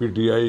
PTI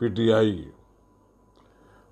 PTI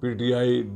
PTI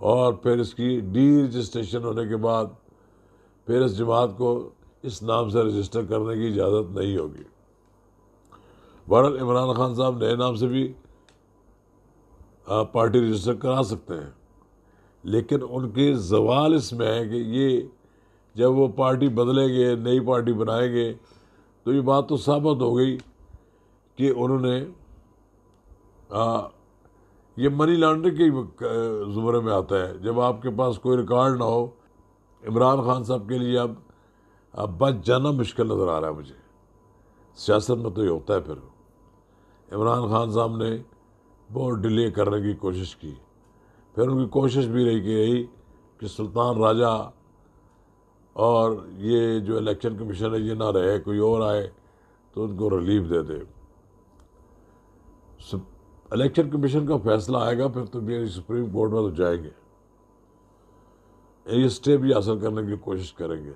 اور پھر اس کی ڈی رجسٹریشن ہونے کے بعد پھر اس جماعت کو اس نام سے رجسٹر کرنے کی اجازت نہیں ہوگی۔ بہرحال عمران خان صاحب نئے نام سے بھی پارٹی رجسٹر کرا سکتے ہیں، لیکن ان کے زوال اس میں ہے کہ یہ جب وہ پارٹی بدلیں گے، نئی پارٹی بنائیں گے، تو یہ بات تو ثابت ہو گئی کہ انہوں نے یہ منی لانڈرنگ کے زمرے میں آتا ہے۔ جب آپ کے پاس کوئی ریکارڈ نہ ہو، عمران خان صاحب کے لیے اب بچ جانا مشکل نظر آ رہا ہے مجھے۔ سیاست میں تو یہ ہوتا ہے۔ پھر عمران خان صاحب نے بہت ڈیلے کرنے کی کوشش کی، پھر ان کی کوشش بھی رہی کہ سلطان راجہ اور یہ جو الیکشن کمیشن ہے یہ نہ رہے، کوئی اور آئے تو ان کو ریلیف دے دے۔ الیکشن کمیشن کا فیصلہ آئے گا، پھر تو یہ سپریم کورٹ میں تو جائیں گے، یہ اسٹے بھی حاصل کرنے کی کوشش کریں گے،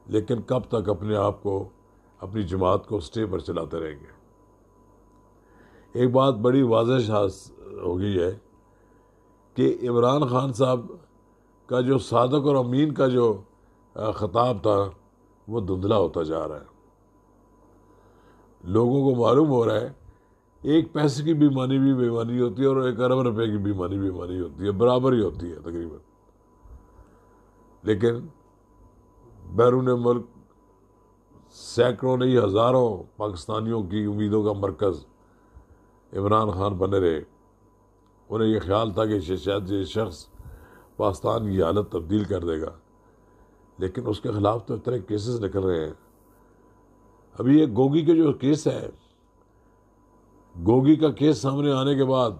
لیکن کب تک اپنے آپ کو، اپنی جماعت کو اسٹے پر چلاتے رہیں گے۔ ایک بات بڑی واضح ہو گئی ہے کہ عمران خان صاحب کا جو صادق اور امین کا جو خطاب تھا وہ دھندلا ہوتا جا رہا ہے۔ لوگوں کو معلوم ہو رہا ہے ایک پیسے کی بیمانی بھی بیمانی ہوتی ہے اور 1 ارب روپے کی بیمانی ہوتی ہے، برابر ہی ہوتی ہے تقریباً۔ لیکن بیرون ملک سینکڑوں نہیں ہزاروں پاکستانیوں کی امیدوں کا مرکز عمران خان بنے رہے۔ انہیں یہ خیال تھا کہ شاید یہ شخص پاکستان کی حالت تبدیل کر دے گا، لیکن اس کے خلاف تو اتنے کیسز نکل رہے ہیں۔ ابھی یہ گوگی کا جو کیس ہے، گوگی کا کیس سامنے آنے کے بعد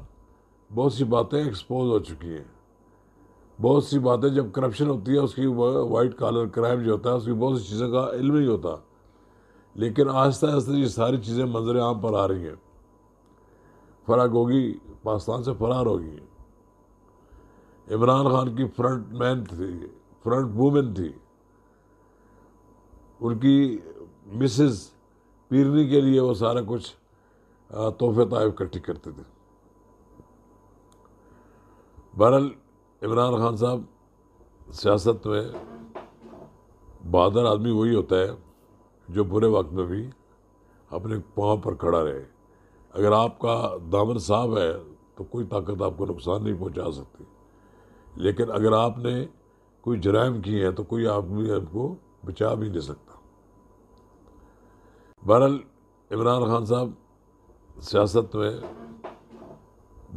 بہت سی باتیں ایکسپوز ہو چکی ہیں۔ بہت سی باتیں، جب کرپشن ہوتی ہے، اس کی وائٹ کالر کرائم جو ہوتا ہے، اس کی بہت سی چیزوں کا علم نہیں ہوتا، لیکن آہستہ آہستہ یہ ساری چیزیں منظر عام پر آ رہی ہیں۔ فرا گوگی پاکستان سے فرار ہو گئی، عمران خان کی فرنٹ وومن تھی، ان کی مسز پیرنی کے لیے وہ سارا کچھ تحفے تحائف اکٹھی کرتے تھے۔ بہرحال عمران خان صاحب سیاست میں بہادر آدمی وہی ہوتا ہے جو برے وقت میں بھی اپنے پاؤں پر کھڑا رہے۔ اگر آپ کا دامن صاف ہے تو کوئی طاقت آپ کو نقصان نہیں پہنچا سکتی، لیکن اگر آپ نے کوئی جرائم کیے ہیں تو کوئی آدمی آپ کو بچا بھی نہیں سکتا۔ بہرحال عمران خان صاحب سیاست میں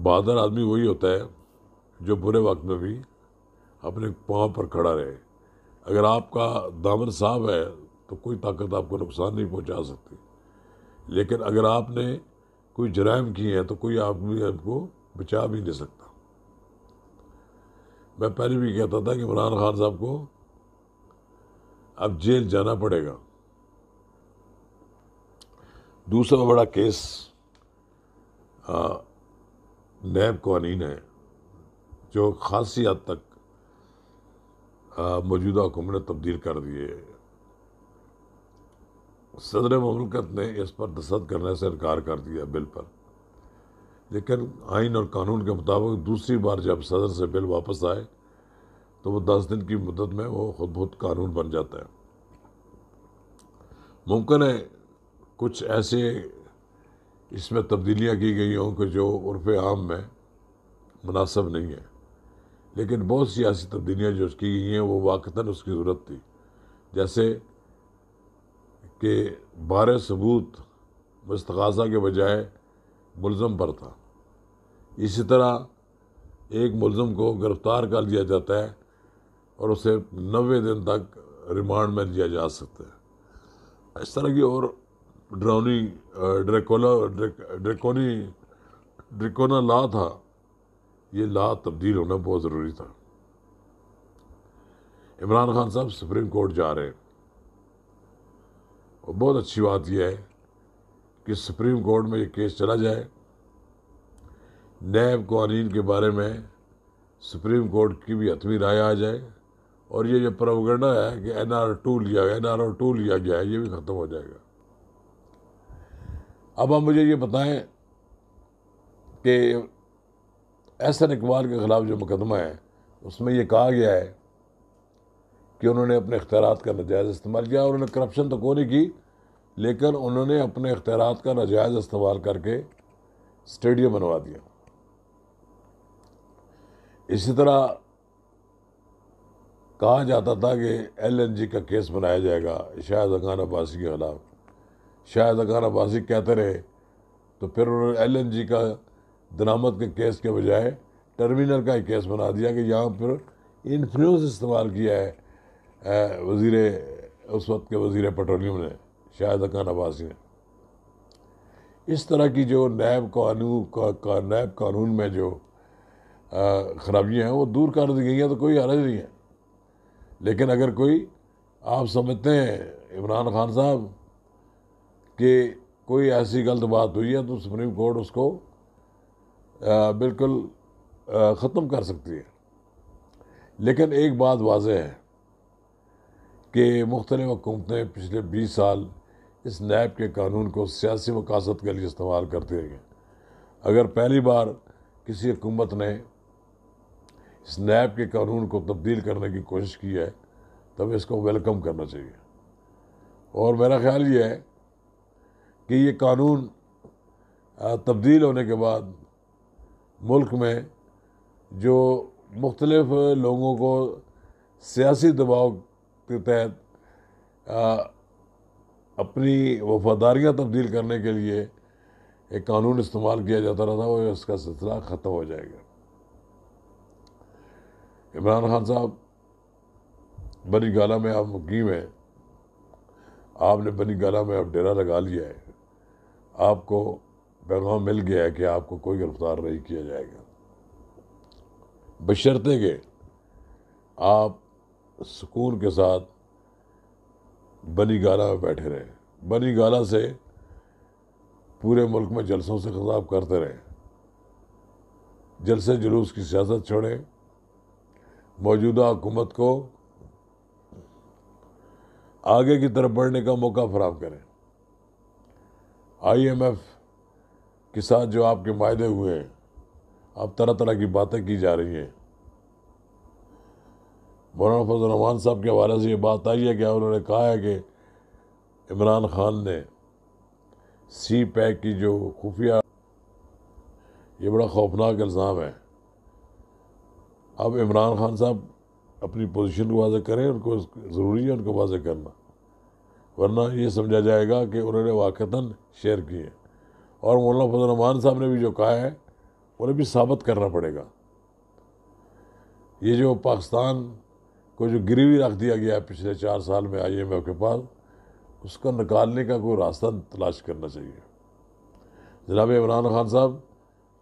بہادر آدمی وہی ہوتا ہے جو برے وقت میں بھی اپنے پاؤں پر کھڑا رہے۔ اگر آپ کا دامن صاف ہے تو کوئی طاقت آپ کو نقصان نہیں پہنچا سکتی، لیکن اگر آپ نے کوئی جرائم کیے ہیں تو کوئی آدمی آپ کو بچا بھی نہیں سکتا۔ میں پہلے بھی کہتا تھا کہ عمران خان صاحب کو اب جیل جانا پڑے گا۔ دوسرا بڑا کیس نیب قوانین ہے، جو خاصی حد تک موجودہ حکومت نے تبدیل کر دیے۔ صدر مملکت نے اس پر دستخط کرنے سے انکار کر دیا بل پر، لیکن آئین اور قانون کے مطابق دوسری بار جب صدر سے بل واپس آئے تو وہ 10 دن کی مدت میں وہ خود بخود قانون بن جاتا ہے۔ ممکن ہے کچھ ایسے اس میں تبدیلیاں کی گئی ہوں کہ جو عرف عام میں مناسب نہیں ہے، لیکن بہت سی ایسی تبدیلیاں جو کی گئی ہیں وہ واقعتاً اس کی ضرورت تھی، جیسے کہ بار ثبوت مستغاثہ کے بجائے ملزم پر تھا۔ اسی طرح ایک ملزم کو گرفتار کر لیا جاتا ہے اور اسے 90 دن تک ریمانڈ میں لیا جا سکتا ہے۔ اس طرح کی اور ڈریکونا لا تھا، یہ لا تبدیل ہونا بہت ضروری تھا۔ عمران خان صاحب سپریم کورٹ جا رہے ہیں، اور بہت اچھی بات یہ ہے کہ سپریم کورٹ میں یہ کیس چلا جائے، نیب قوانین کے بارے میں سپریم کورٹ کی بھی حتمی رائے آ جائے، اور یہ جو پروپیگنڈا ہے کہ NR2 لیا گیا ہے، یہ بھی ختم ہو جائے گا۔ اب آپ مجھے یہ بتائیں کہ احسن اقبال کے خلاف جو مقدمہ ہے اس میں یہ کہا گیا ہے کہ انہوں نے اپنے اختیارات کا ناجائز استعمال کیا. انہوں نے کرپشن تو کوئی نہیں کی، لیکن انہوں نے اپنے اختیارات کا ناجائز استعمال کر کے اسٹیڈیم بنوا دیا. اسی طرح کہا جاتا تھا کہ LNG کا کیس بنایا جائے گا شاہد خان عباسی کے خلاف. شاہد خان عباسی کہتے رہے، تو پھر انہوں نے LNG کا درآمد کے کیس کے بجائے ٹرمینل کا ایک کیس بنا دیا کہ یہاں پر انفلوئنس استعمال کیا ہے اس وقت کے وزیر پیٹرولیم نے، شاہد خان عباسی نے. اس طرح کی جو نیب قانون میں جو خرابیاں ہیں وہ دور کر دی گئی ہیں تو کوئی حرج نہیں ہے. لیکن اگر آپ سمجھتے ہیں عمران خان صاحب کہ کوئی ایسی غلط بات ہوئی ہے تو سپریم کورٹ اس کو بالکل ختم کر سکتی ہے. لیکن ایک بات واضح ہے کہ مختلف حکومتیں پچھلے 20 سال اس نیب کے قانون کو سیاسی مقاصد کے لیے استعمال کرتے رہے ہیں. اگر پہلی بار کسی حکومت نے اس نیب کے قانون کو تبدیل کرنے کی کوشش کی ہے تب اس کو ویلکم کرنا چاہیے. اور میرا خیال یہ ہے کہ یہ قانون تبدیل ہونے کے بعد ملک میں جو مختلف لوگوں کو سیاسی دباؤ کے تحت اپنی وفاداریاں تبدیل کرنے کے لیے ایک قانون استعمال کیا جاتا رہا تھا، وہ اس کا سلسلہ ختم ہو جائے گا. عمران خان صاحب بنی گالہ میں آپ مقیم ہیں، آپ نے بنی گالہ میں اب ڈیرا لگا لیا ہے، آپ کو پیغام مل گیا ہے کہ آپ کو کوئی گرفتار نہیں کیا جائے گا، بشرطے کہ آپ سکون کے ساتھ بنی گالہ میں بیٹھے رہیں، بنی گالہ سے پورے ملک میں جلسوں سے خطاب کرتے رہیں، جلسے جلوس کی سیاست چھوڑیں، موجودہ حکومت کو آگے کی طرف بڑھنے کا موقع فراہم کریں. IMF کے ساتھ جو آپ کے معاہدے ہوئے ہیں، اب طرح طرح کی باتیں کی جا رہی ہیں. مولانا فضل الرحمان صاحب کے حوالے سے یہ بات آئی ہے کہ انہوں نے کہا ہے کہ عمران خان نے سی پیک کی جو خفیہ، یہ بڑا خوفناک الزام ہے. اب عمران خان صاحب اپنی پوزیشن کو واضح کریں، ان کو ضروری ہے ان کو واضح کرنا، ورنہ یہ سمجھا جائے گا کہ انہوں نے واقعتاً شیئر کی ہے. اور مولانا فضل الرحمان صاحب نے بھی جو کہا ہے انہیں بھی ثابت کرنا پڑے گا. یہ جو پاکستان کو جو گروی رکھ دیا گیا ہے پچھلے 4 سال میں IMF کے پاس، اس کو نکالنے کا کوئی راستہ تلاش کرنا چاہیے. جناب عمران خان صاحب،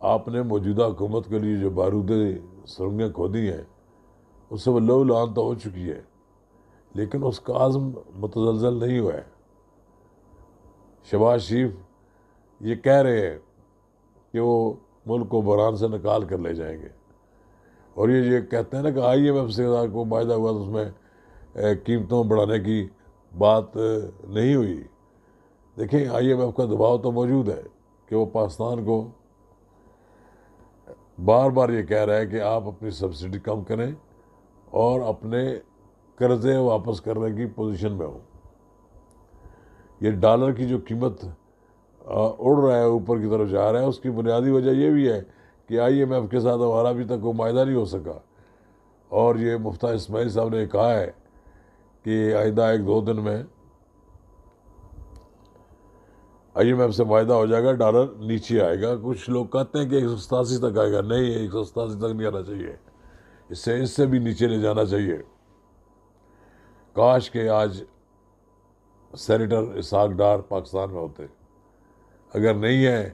آپ نے موجودہ حکومت کے لیے جو بارودی سرنگیں کھودی ہیں اس سے وہ لو لعان تو ہو چکی ہے، لیکن اس کا عزم متزلزل نہیں ہوا ہے. شہباز شریف یہ کہہ رہے ہیں کہ وہ ملک کو بحران سے نکال کر لے جائیں گے، اور یہ کہتے ہیں نا کہ IMF سے کو معاہدہ ہوا تو اس میں قیمتوں بڑھانے کی بات نہیں ہوئی. دیکھیں IMF کا دباؤ تو موجود ہے کہ وہ پاکستان کو بار بار یہ کہہ رہا ہے کہ آپ اپنی سبسڈی کم کریں اور اپنے قرضے واپس کرنے کی پوزیشن میں ہوں. یہ ڈالر کی جو قیمت اڑ رہا ہے، اوپر کی طرف جا رہا ہے، اس کی بنیادی وجہ یہ بھی ہے کہ IMF کے ساتھ ہمارا ابھی تک کوئی معاہدہ نہیں ہو سکا. اور یہ مفتاح اسماعیل صاحب نے کہا ہے کہ آئندہ 1-2 دن میں IMF سے معاہدہ ہو جائے گا، ڈالر نیچے آئے گا. کچھ لوگ کہتے ہیں کہ 187 تک آئے گا، نہیں 187 تک نہیں آنا چاہیے، اس سے بھی نیچے لے جانا چاہیے. کاش کہ آج سینیٹر اسحاق ڈار پاکستان میں ہوتے. اگر نہیں ہے،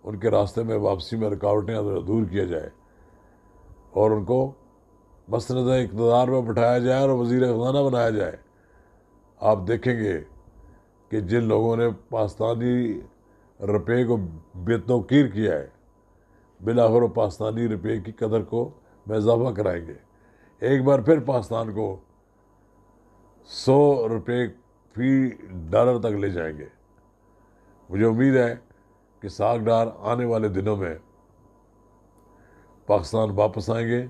ان کے راستے میں واپسی میں رکاوٹیں دور کیا جائے اور ان کو مسند اقتدار میں بٹھایا جائے اور وزیر خزانہ بنایا جائے. آپ دیکھیں گے کہ جن لوگوں نے پاکستانی روپے کو بے توقیر کیا ہے، بالآخر وہ پاکستانی روپے کی قدر کو میں اضافہ کرائیں گے. ایک بار پھر پاکستان کو 100 روپے فی ڈالر تک لے جائیں گے. مجھے امید ہے کہ اسحاق ڈار آنے والے دنوں میں پاکستان واپس آئیں گے